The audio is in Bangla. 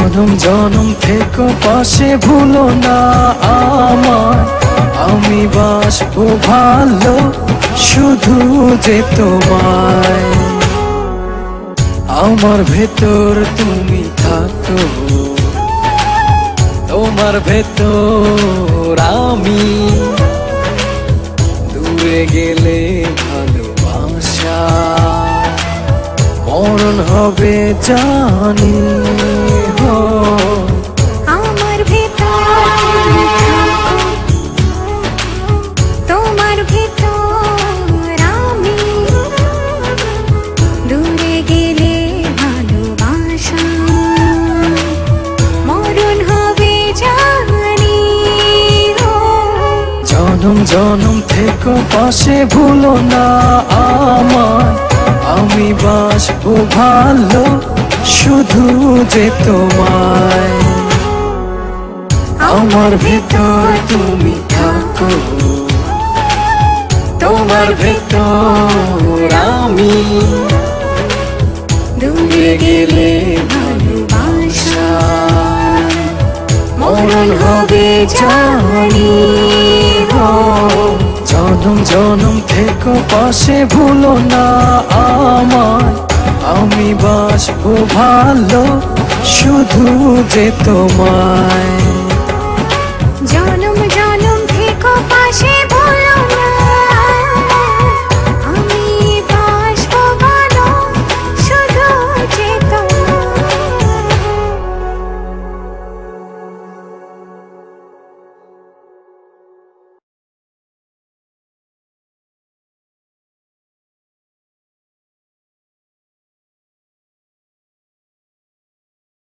জনম জনম থেকে পাশে ভুলো না আমায়, আমি বাসবো ভালো শুধু যে তোমায়। আমার ভেতর তুমি থাকো, তোমার ভেতর আমি, দূরে গেলে ভালোবাসা মরণ হবে জানি। আমার ভেতর তোমার ভেতর আমি, দূরে গেলে ভালোবাসা মরণ হবে জানি। জনম জনম থেকে পাশে ভুলো না আমায়, আমি বাসবো ভালো শুধু যে তোমায়। আমার ভেতর তুমি থাকো, তোমার ভেতর আমি, দূরে গেলে ভালোবাসা মরণ হবে জানি। জনম জনম থেকে পাশে ভুলো না আমায়, আমি বাসবো ভালো শুধু যে তোমায়।